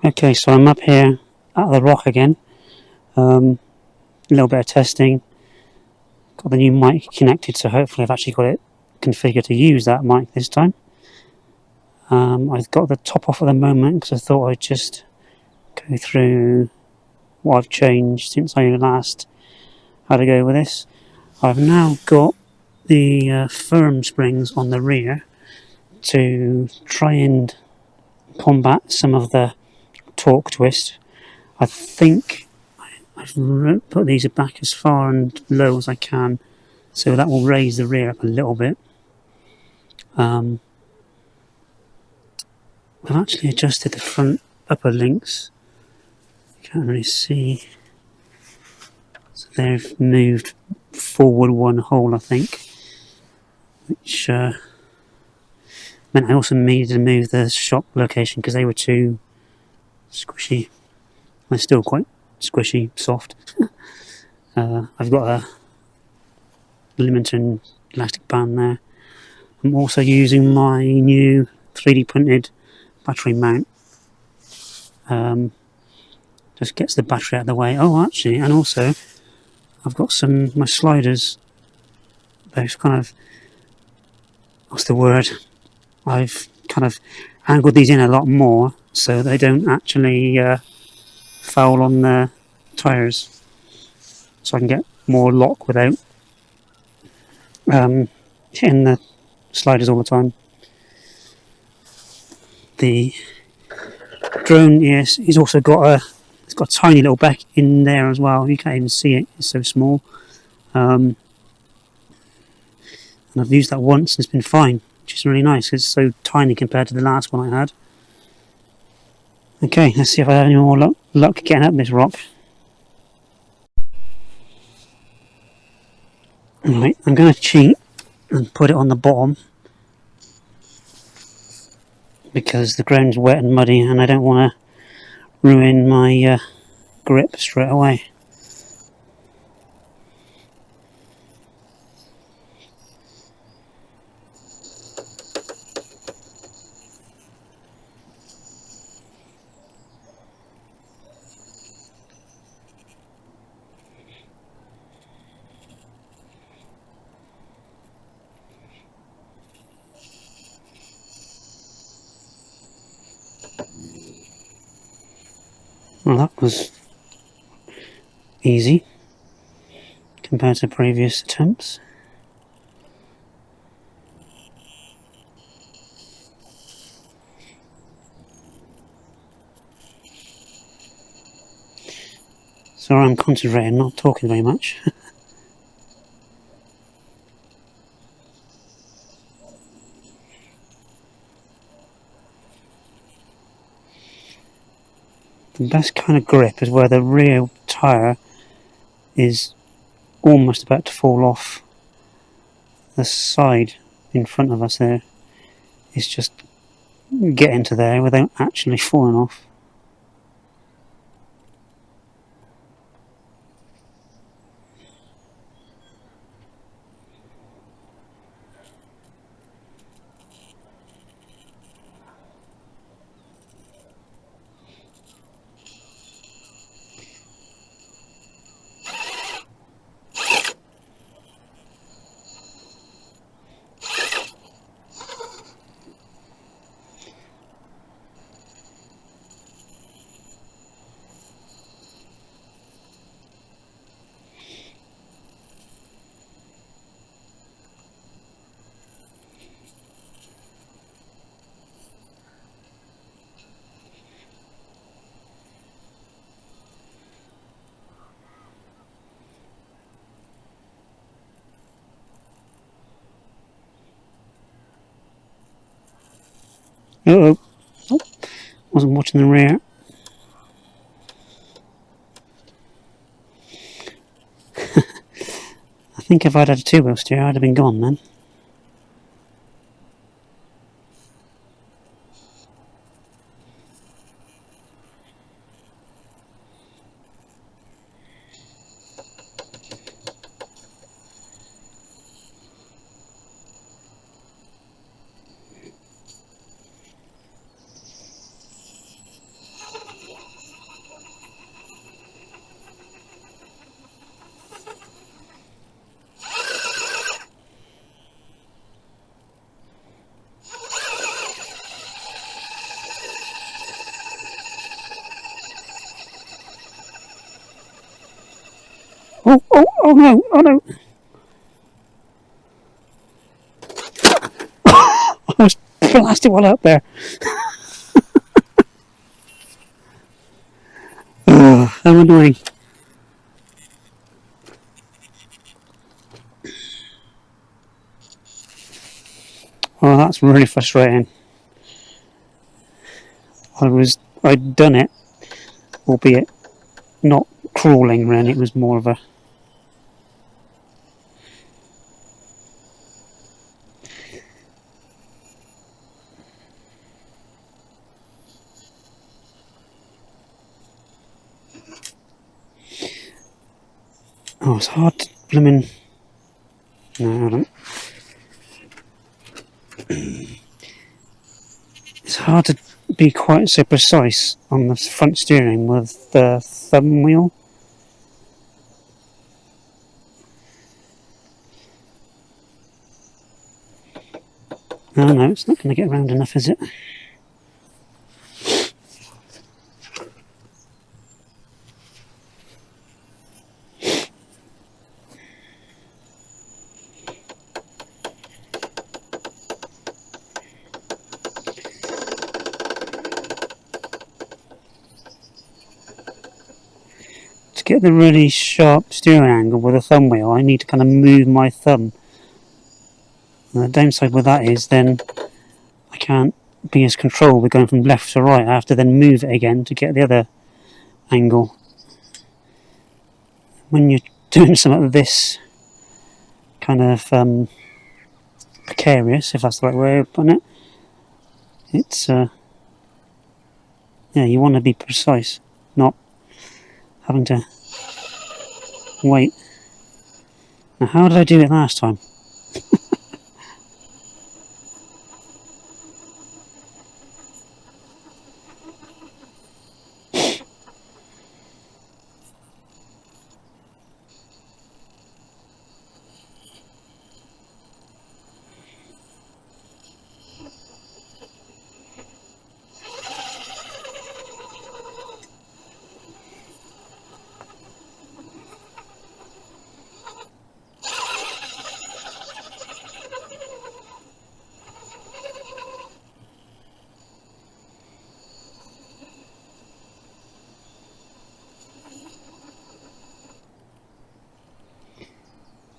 Okay, so I'm up here at the rock again. A little bit of testing. Got the new mic connected, so hopefully I've actually got it configured to use that mic this time. I've got the top off at the moment because I thought I'd just go through what I've changed since I last had to go with this. I've now got the firm springs on the rear to try and combat some of the torque twist. I think I've put these back as far and low as I can, so that will raise the rear up a little bit. I've actually adjusted the front upper links. Can't really see. So they've moved forward one hole, I think, which meant I also needed to move the shock location because they were too squishy. They're still quite squishy, soft. I've got a limiter elastic band there. I'm also using my new 3D printed battery mount. Just gets the battery out of the way. Oh, actually, and also I've got my sliders. They've kind of, what's the word? I've kind of angled these in a lot more so they don't actually foul on the tyres, so I can get more lock without hitting the sliders all the time. The drone, yes, he's also got it's got a tiny little beck in there as well. You can't even see it; it's so small. And I've used that once and it's been fine, which is really nice. It's so tiny compared to the last one I had. Okay, let's see if I have any more luck getting up this rock. Alright, I'm going to cheat and put it on the bottom because the ground's wet and muddy and I don't want to ruin my grip straight away. Well, that was easy compared to previous attempts. Sorry, I'm concentrating, not talking very much. The best kind of grip is where the rear tyre is almost about to fall off the side in front of us there. It's just getting to there without actually falling off. Uh-oh. Oh, wasn't watching the rear. I think if I'd had a two-wheel steer, I'd have been gone then. Oh, oh, oh no, oh no. I was blasted one out there. How annoying. Oh, that's really frustrating. I'd done it, albeit not crawling then, it was more of a... Oh, it's hard to blimmin'... No, I don't. It's hard to be quite so precise on the front steering with the thumb wheel. Oh no, it's not going to get round enough, is it? To get the really sharp steering angle with a thumb wheel, I need to kind of move my thumb. And the downside with that is then I can't be as controlled with going from left to right. I have to then move it again to get the other angle. When you're doing something like this kind of precarious, if that's the right way of putting it, it's yeah, you want to be precise, not having to wait. Now, how did I do it last time?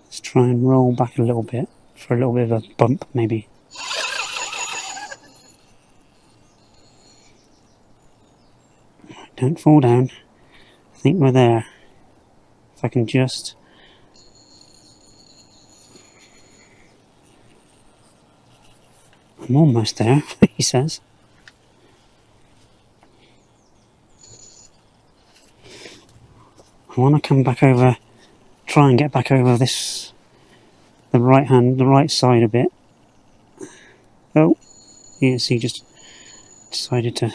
Let's try and roll back a little bit for a little bit of a bump, maybe. Don't fall down. I think we're there. If I can just... I'm almost there, he says. I want to come back over, try and get back over this, the right side a bit. Oh, yes, he just decided to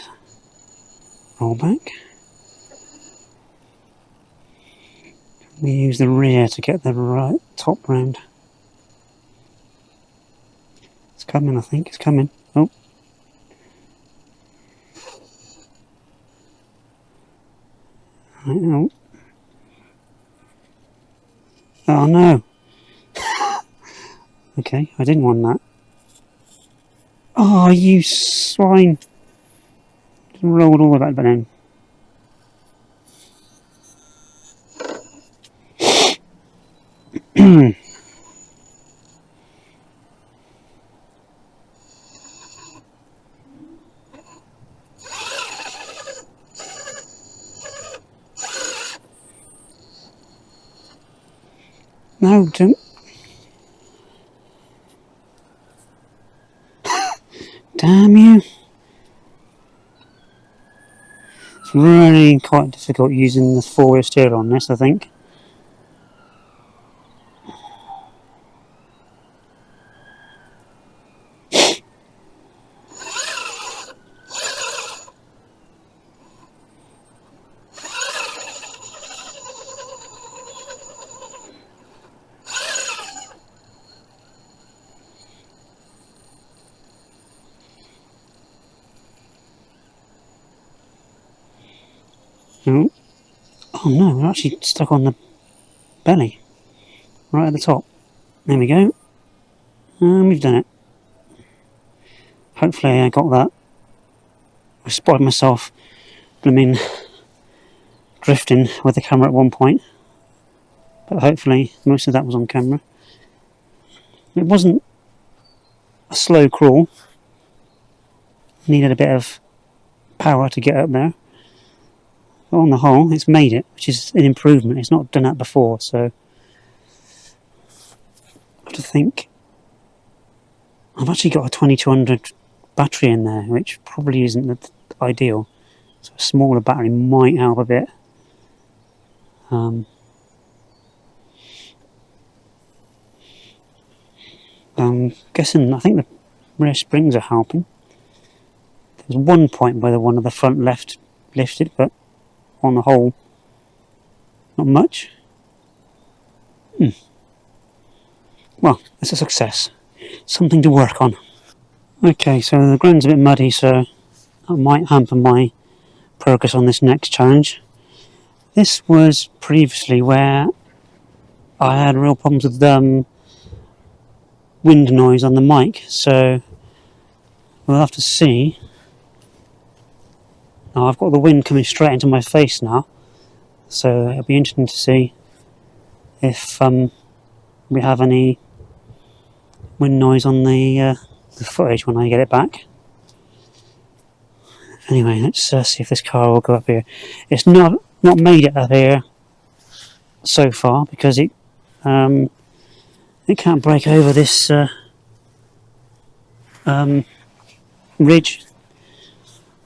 roll back. We use the rear to get the right top round. It's coming, I think, it's coming. Oh. Right, oh. Oh no! Okay, I didn't want that. Oh, you swine! Just rolled all of that down. No, don't. Damn you! It's really quite difficult using the four-wheel steer on this, I think. Oh, oh no, we're actually stuck on the belly, right at the top. There we go, and we've done it. Hopefully I got that. I spotted myself, drifting with the camera at one point, but hopefully most of that was on camera. It wasn't a slow crawl, needed a bit of power to get up there, but on the whole it's made it, which is an improvement. It's not done that before, so I have to think. I've actually got a 2200 battery in there, which probably isn't ideal, so a smaller battery might help a bit. I'm guessing, I think the rear springs are helping. There's one point where the one of the front left lifted, but on the whole, not much. Well, it's a success. Something to work on. Okay, so the ground's a bit muddy, so that might hamper my progress on this next challenge. This was previously where I had real problems with wind noise on the mic, so we'll have to see. Now I've got the wind coming straight into my face now, so it'll be interesting to see if we have any wind noise on the footage when I get it back. Anyway, let's see if this car will go up here. It's not made it up here so far because it can't break over this ridge.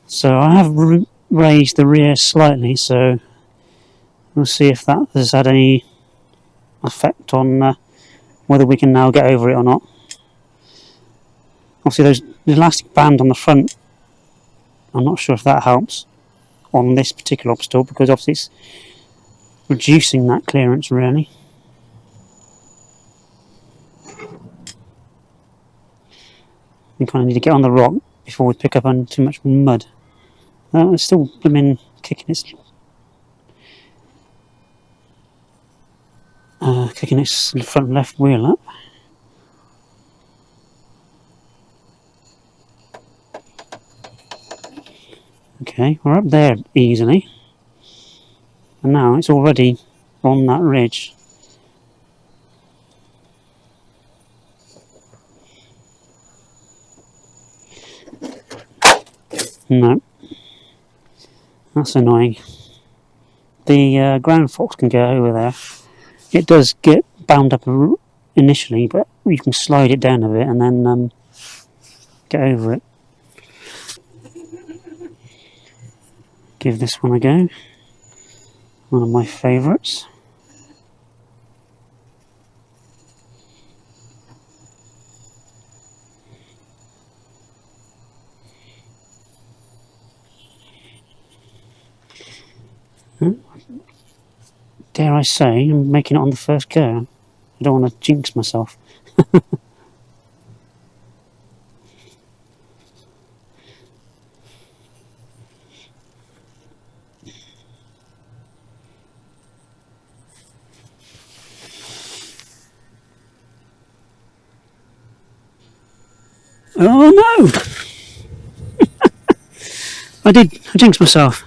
So I have raised the rear slightly, so we'll see if that has had any effect on whether we can now get over it or not. Obviously there's the elastic band on the front. I'm not sure if that helps on this particular obstacle, because obviously it's reducing that clearance really. We kind of need to get on the rock before we pick up on too much mud. It's still kicking its front left wheel up. Okay, we're up there easily, and now it's already on that ridge. No, that's annoying. The ground fox can go over there. It does get bound up initially, but you can slide it down a bit and then get over it. Give this one a go. One of my favourites. Dare I say, I'm making it on the first go. I don't want to jinx myself. Oh no! I jinxed myself.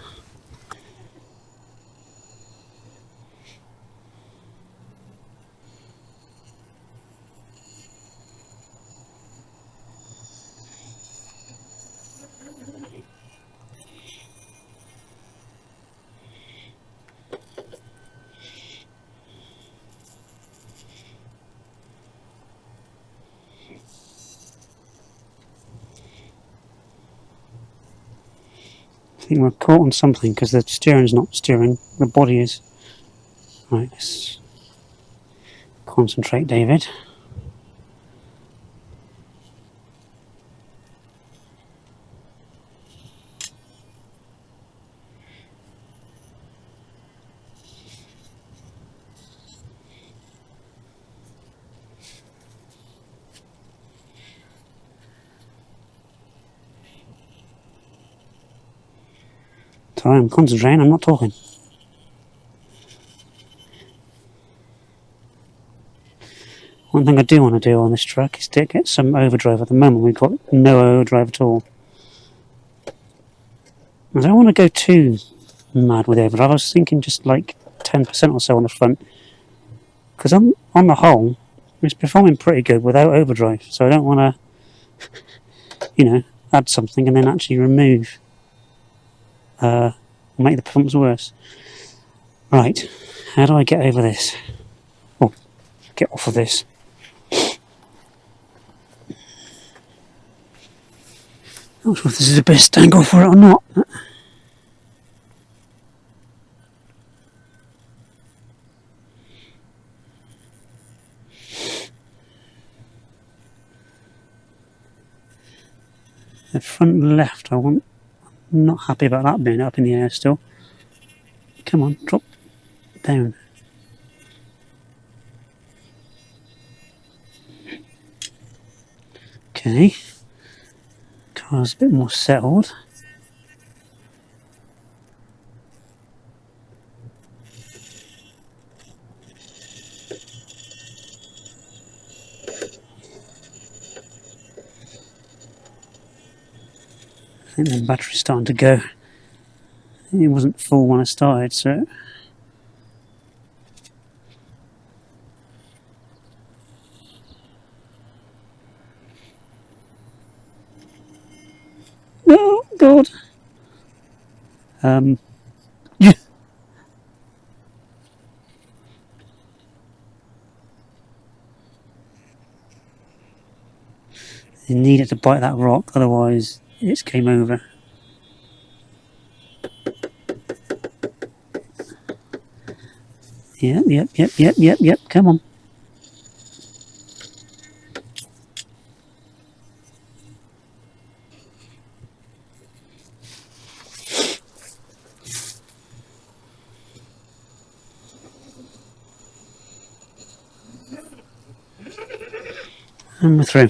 I think we're caught on something because the steering's not steering, the body is. Right, let's concentrate, David. Sorry, I'm concentrating, I'm not talking. One thing I do want to do on this truck is to get some overdrive. At the moment we've got no overdrive at all. I don't want to go too mad with overdrive. I was thinking just like 10% or so on the front, because on the whole it's performing pretty good without overdrive, so I don't want to add something and then actually remove make the performance worse. Right, how do I get over this? Oh, get off of this. Not sure if this is the best angle for it or not. The front left, I'm not happy about that being up in the air still. Come on, drop down. Okay, car's a bit more settled. I think the battery's starting to go. It wasn't full when I started, so... Oh, God! Yeah. You needed to bite that rock, otherwise it's game over. Yep, come on. And we're through.